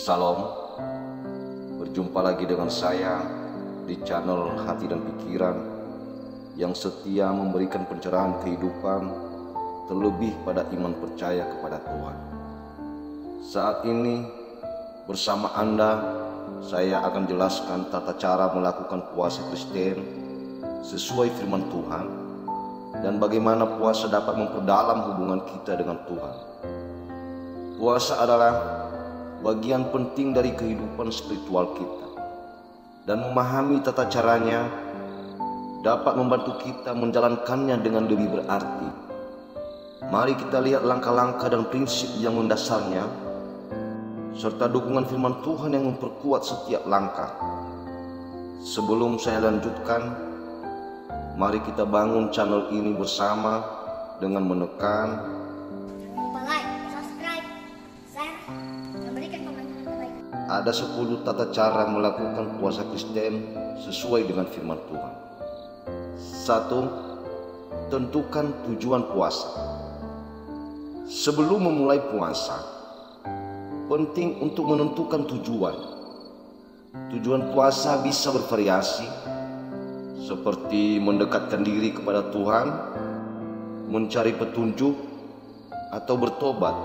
Salam, berjumpa lagi dengan saya di channel Hati dan Pikiran yang setia memberikan pencerahan kehidupan, terlebih pada iman percaya kepada Tuhan. Saat ini bersama Anda, saya akan jelaskan tata cara melakukan puasa Kristen sesuai firman Tuhan dan bagaimana puasa dapat memperdalam hubungan kita dengan Tuhan. Puasa adalah bagian penting dari kehidupan spiritual kita, dan memahami tata caranya dapat membantu kita menjalankannya dengan lebih berarti. Mari kita lihat langkah-langkah dan prinsip yang mendasarnya, serta dukungan firman Tuhan yang memperkuat setiap langkah. Sebelum saya lanjutkan, mari kita bangun channel ini bersama dengan menekan ada 10 tata cara melakukan puasa Kristen sesuai dengan firman Tuhan. 1. Tentukan tujuan puasa. Sebelum memulai puasa, penting untuk menentukan tujuan. Tujuan puasa bisa bervariasi, seperti mendekatkan diri kepada Tuhan, mencari petunjuk, atau bertobat,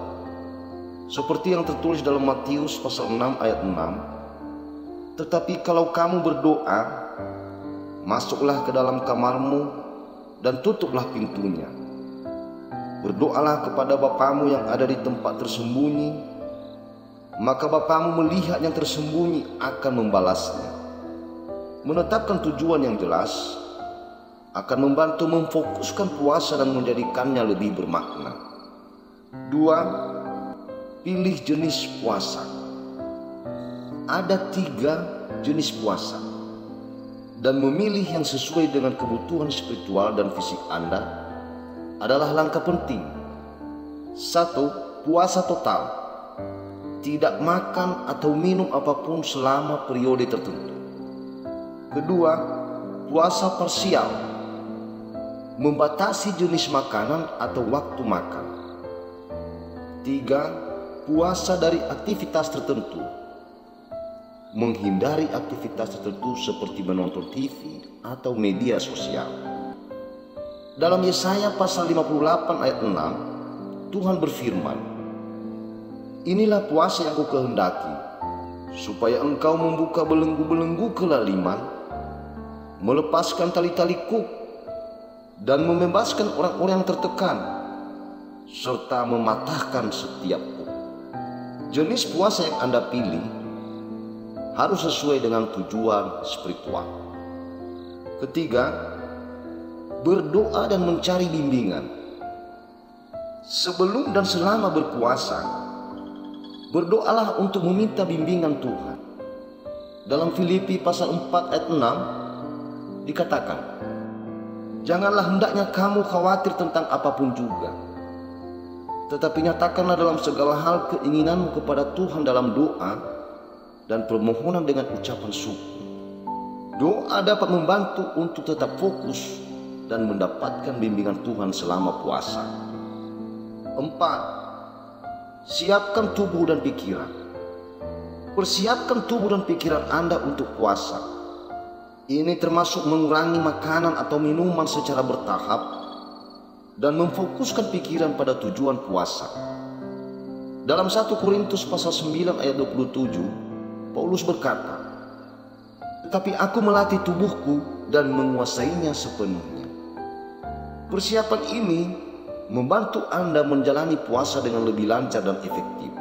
seperti yang tertulis dalam Matius pasal 6 ayat 6. Tetapi kalau kamu berdoa, masuklah ke dalam kamarmu dan tutuplah pintunya. Berdoalah kepada Bapamu yang ada di tempat tersembunyi, maka Bapamu melihat yang tersembunyi akan membalasnya. Menetapkan tujuan yang jelas akan membantu memfokuskan puasa dan menjadikannya lebih bermakna. 2. Pilih jenis puasa. Ada 3 jenis puasa, dan memilih yang sesuai dengan kebutuhan spiritual dan fisik Anda adalah langkah penting. 1. Puasa total. Tidak makan atau minum apapun selama periode tertentu. 2. Puasa parsial. Membatasi jenis makanan atau waktu makan. 3. Puasa dari aktivitas tertentu. Menghindari aktivitas tertentu seperti menonton TV atau media sosial. Dalam Yesaya pasal 58 ayat 6, Tuhan berfirman, "Inilah puasa yang kukehendaki, supaya engkau membuka belenggu-belenggu kelaliman, melepaskan tali-tali kuk, dan membebaskan orang-orang yang tertekan, serta mematahkan setiap kuk." Jenis puasa yang Anda pilih harus sesuai dengan tujuan spiritual. 3. Berdoa dan mencari bimbingan. Sebelum dan selama berpuasa, berdoalah untuk meminta bimbingan Tuhan. Dalam Filipi pasal 4 ayat 6 dikatakan, "Janganlah hendaknya kamu khawatir tentang apapun juga, tetapi nyatakanlah dalam segala hal keinginanmu kepada Tuhan dalam doa dan permohonan dengan ucapan syukur." Doa dapat membantu untuk tetap fokus dan mendapatkan bimbingan Tuhan selama puasa. 4. Siapkan tubuh dan pikiran. Persiapkan tubuh dan pikiran Anda untuk puasa. Ini termasuk mengurangi makanan atau minuman secara bertahap dan memfokuskan pikiran pada tujuan puasa. Dalam 1 Korintus pasal 9 ayat 27, Paulus berkata, "Tetapi aku melatih tubuhku dan menguasainya sepenuhnya." Persiapan ini membantu Anda menjalani puasa dengan lebih lancar dan efektif.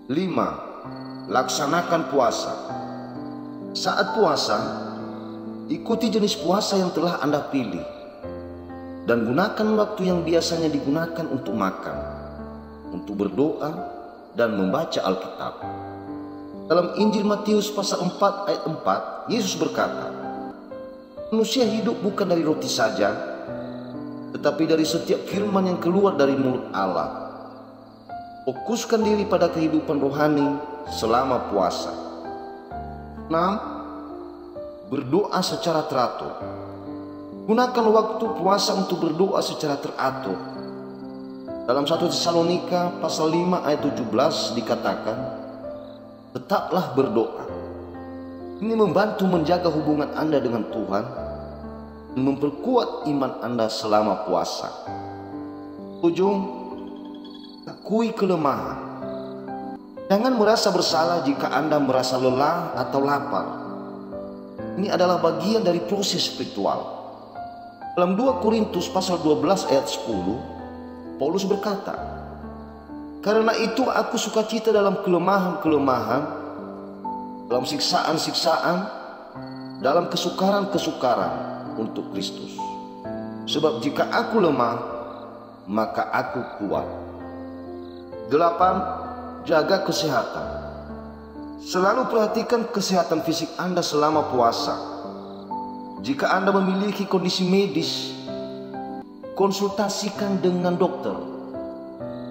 5. Laksanakan puasa. Saat puasa, ikuti jenis puasa yang telah Anda pilih, dan gunakan waktu yang biasanya digunakan untuk makan, untuk berdoa, dan membaca Alkitab. Dalam Injil Matius pasal 4 ayat 4, Yesus berkata, "Manusia hidup bukan dari roti saja, tetapi dari setiap firman yang keluar dari mulut Allah." Fokuskan diri pada kehidupan rohani selama puasa. 6. Berdoa secara teratur. Gunakan waktu puasa untuk berdoa secara teratur. Dalam 1 Tesalonika pasal 5 ayat 17 dikatakan, tetaplah berdoa. Ini membantu menjaga hubungan Anda dengan Tuhan dan memperkuat iman Anda selama puasa. 7. Akui kelemahan. Jangan merasa bersalah jika Anda merasa lelah atau lapar. Ini adalah bagian dari proses spiritual. Dalam 2 Korintus pasal 12 ayat 10, Paulus berkata, "Karena itu aku sukacita dalam kelemahan-kelemahan, dalam siksaan-siksaan, dalam kesukaran-kesukaran untuk Kristus. Sebab jika aku lemah, maka aku kuat." 8. Jaga kesehatan. Selalu perhatikan kesehatan fisik Anda selama puasa. Jika Anda memiliki kondisi medis, konsultasikan dengan dokter.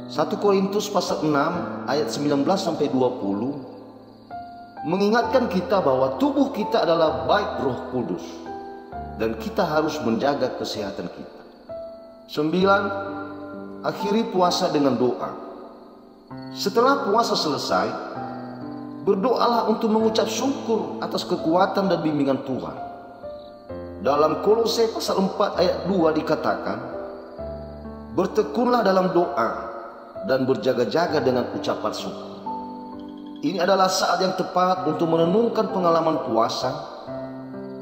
1 Korintus pasal 6 ayat 19-20 mengingatkan kita bahwa tubuh kita adalah bait Roh Kudus dan kita harus menjaga kesehatan kita. 9. Akhiri puasa dengan doa. Setelah puasa selesai, berdoalah untuk mengucap syukur atas kekuatan dan bimbingan Tuhan. Dalam Kolose pasal 4 ayat 2 dikatakan, "Bertekunlah dalam doa dan berjaga-jaga dengan ucapan syukur." Ini adalah saat yang tepat untuk merenungkan pengalaman puasa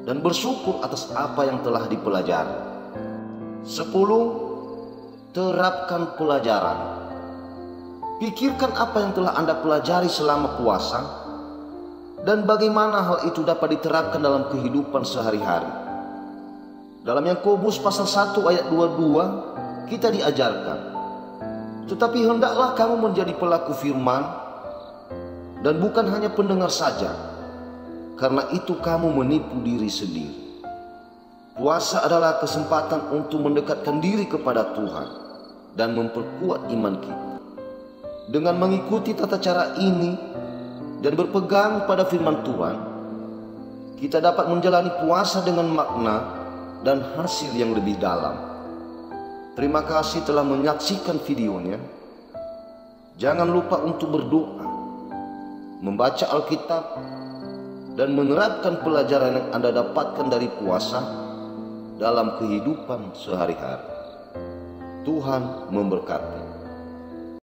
dan bersyukur atas apa yang telah dipelajari. 10. Terapkan pelajaran. Pikirkan apa yang telah Anda pelajari selama puasa dan bagaimana hal itu dapat diterapkan dalam kehidupan sehari-hari. Dalam Yakobus pasal 1 ayat 22 kita diajarkan, "Tetapi hendaklah kamu menjadi pelaku firman dan bukan hanya pendengar saja, karena itu kamu menipu diri sendiri." Puasa adalah kesempatan untuk mendekatkan diri kepada Tuhan dan memperkuat iman kita. Dengan mengikuti tata cara ini dan berpegang pada firman Tuhan, kita dapat menjalani puasa dengan makna dan hasil yang lebih dalam. Terima kasih telah menyaksikan videonya. Jangan lupa untuk berdoa, membaca Alkitab, dan menerapkan pelajaran yang Anda dapatkan dari puasa dalam kehidupan sehari-hari. Tuhan memberkati.